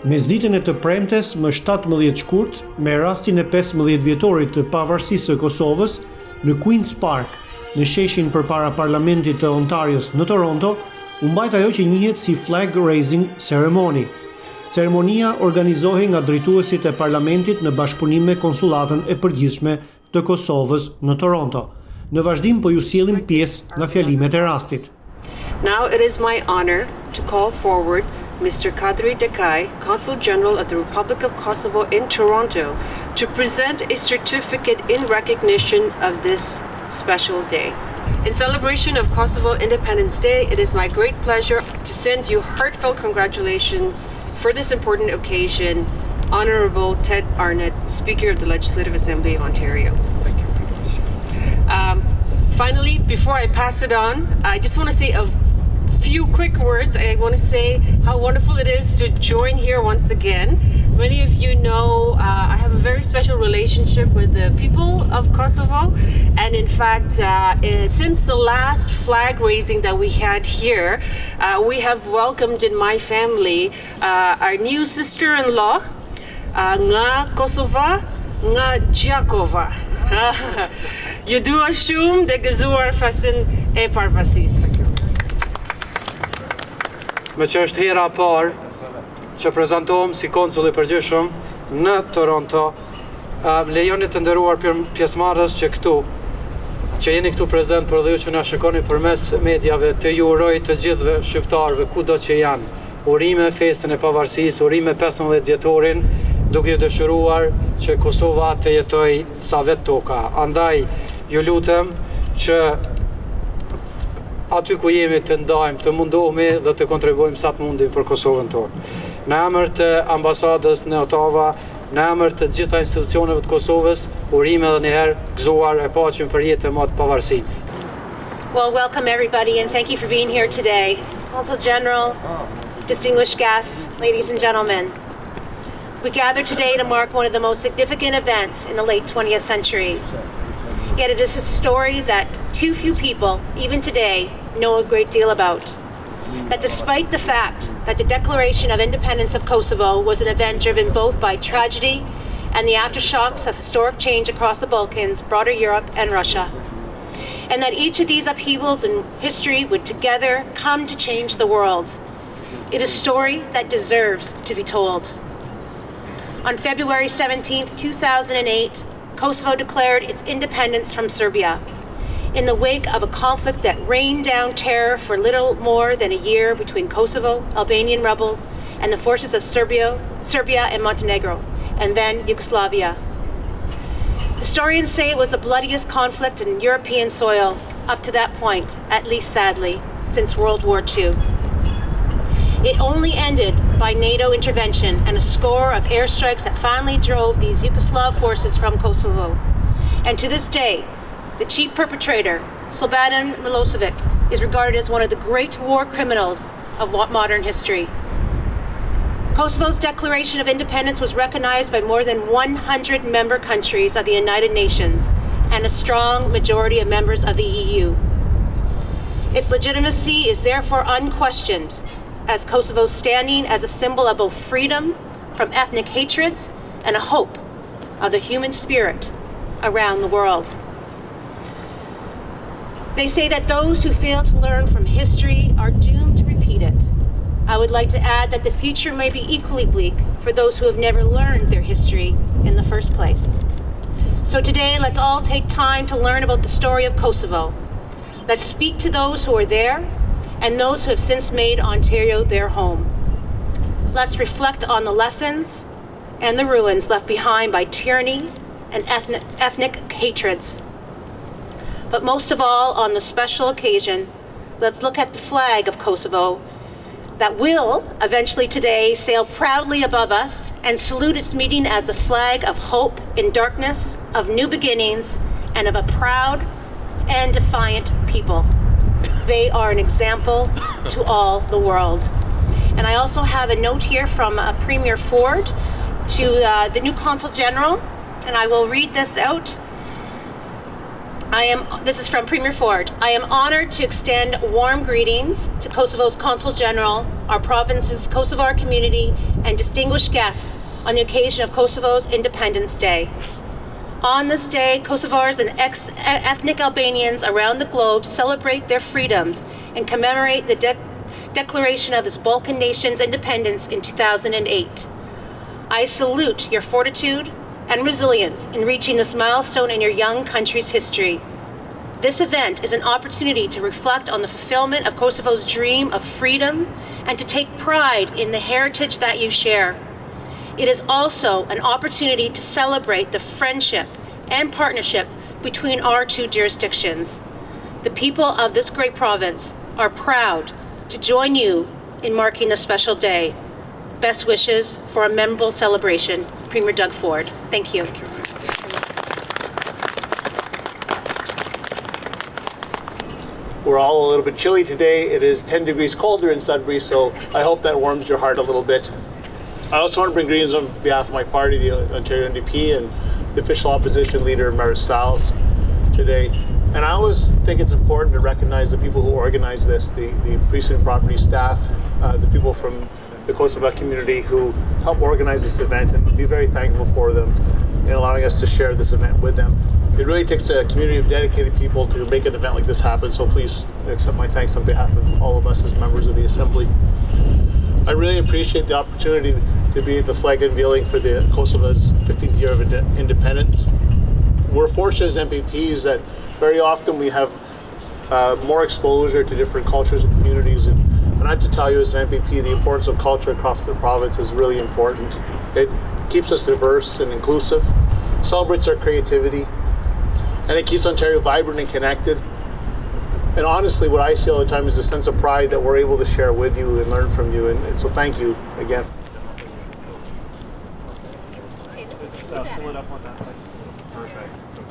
Mesditën e të premtes më 17 shkurt, me rastin e 15 vjetorit të pavarësisë së Kosovës, në Queen's Park, në sheshin përpara Parlamentit të Ontarios në Toronto, u mbajt ajo që njihet si Flag Raising Ceremony. Ceremonia organizohej nga drejtuesit e Parlamentit në bashkëpunim me konsullatën e përgjithshme të Kosovës në Toronto. Në vazhdim po ju sjellim pjesë nga fjalimet e rastit. Now it is my honor to call forward Mr. Kadri Dekaj, Consul General of the Republic of Kosovo in Toronto, to present a certificate in recognition of this special day. In celebration of Kosovo Independence Day, it is my great pleasure to send you heartfelt congratulations for this important occasion, Honorable Ted Arnott, Speaker of the Legislative Assembly of Ontario. Thank you very much. Finally, before I pass it on, I just want to say a few quick words. I want to say how wonderful it is to join here once again. Many of you know I have a very special relationship with the people of Kosovo, and in fact since the last flag raising that we had here, we have welcomed in my family our new sister-in-law nga Kosova, nga Gjakova. Ju dua shumë dhe gëzuar fasin e Pavarësisë. Me që është hera parë që prezentohem si konsul i përgjithshëm në Toronto, lejoni të nderuar pjesëmarrës që që jeni këtu prezent për dhe ju që na shikoni përmes mediave, të ju uroj të gjithëve shqiptarëve kudo që janë urime festën e pavarësisë, urime 15 vjetorin, duke ju dëshiruar që Kosova të jetoj sa vetë toka. Andaj ju lutem që aty ku jemi të ndajmë, të mundohemi dhe të kontribuojmë sa të mundim për Kosovën tonë. Në emër të ambasadës në Ottawa, në emër të gjitha institucioneve të Kosovës, urime dhe njëherë gëzuar e paqen për jetë më të pavarësinë. Well, welcome everybody and thank you for being here today. Consul General, distinguished guests, ladies and gentlemen. We gather today to mark one of the most significant events in the late 20th century. Yet it is a story that too few people, even today, know a great deal about. That despite the fact that the declaration of independence of Kosovo was an event driven both by tragedy and the aftershocks of historic change across the Balkans, broader Europe and Russia, and that each of these upheavals in history would together come to change the world. It is a story that deserves to be told. On February 17, 2008, Kosovo declared its independence from Serbia in the wake of a conflict that rained down terror for little more than a year between Kosovo, Albanian rebels, and the forces of Serbia and Montenegro, and then Yugoslavia. Historians say it was the bloodiest conflict in European soil up to that point, at least sadly, since World War II. It only ended by NATO intervention and a score of airstrikes that finally drove these Yugoslav forces from Kosovo. And to this day, the chief perpetrator, Slobodan Milosevic, is regarded as one of the great war criminals of modern history. Kosovo's declaration of independence was recognized by more than 100 member countries of the United Nations and a strong majority of members of the EU. Its legitimacy is therefore unquestioned, as Kosovo's standing as a symbol of both freedom from ethnic hatreds and a hope of the human spirit around the world. They say that those who fail to learn from history are doomed to repeat it. I would like to add that the future may be equally bleak for those who have never learned their history in the first place. So today, let's all take time to learn about the story of Kosovo. Let's speak to those who are there and those who have since made Ontario their home. Let's reflect on the lessons and the ruins left behind by tyranny and ethnic hatreds. But most of all, on the special occasion, let's look at the flag of Kosovo that will eventually today sail proudly above us and salute its meaning as a flag of hope in darkness, of new beginnings, and of a proud and defiant people. They are an example to all the world. And I also have a note here from Premier Ford to the new Consul General, and I will read this out. This is from Premier Ford. I am honored to extend warm greetings to Kosovo's Consul General, our province's Kosovar community, and distinguished guests on the occasion of Kosovo's Independence Day. On this day, Kosovars and ethnic Albanians around the globe celebrate their freedoms and commemorate the declaration of this Balkan nation's independence in 2008. I salute your fortitude and resilience in reaching this milestone in your young country's history. This event is an opportunity to reflect on the fulfillment of Kosovo's dream of freedom and to take pride in the heritage that you share. It is also an opportunity to celebrate the friendship and partnership between our two jurisdictions. The people of this great province are proud to join you in marking this special day. Best wishes for a memorable celebration, Premier Doug Ford. Thank you. We're all a little bit chilly today. It is 10 degrees colder in Sudbury, so I hope that warms your heart a little bit. I also want to bring greetings on behalf of my party, the Ontario NDP, and the official opposition leader, Marit Stiles, today. And I always think it's important to recognize the people who organize this, the precinct property staff, the people from the Kosovo community who help organize this event, and be very thankful for them in allowing us to share this event with them. It really takes a community of dedicated people to make an event like this happen, so please accept my thanks on behalf of all of us as members of the Assembly. I really appreciate the opportunity to be at the flag unveiling for the Kosovo's 15th year of independence. We're fortunate as MPPs that very often we have more exposure to different cultures and communities, and I have to tell you as an MPP, the importance of culture across the province is really important. It keeps us diverse and inclusive, celebrates our creativity, and it keeps Ontario vibrant and connected. And honestly, what I see all the time is a sense of pride that we're able to share with you and learn from you, and so thank you again. Pull it up on that side. Perfect. So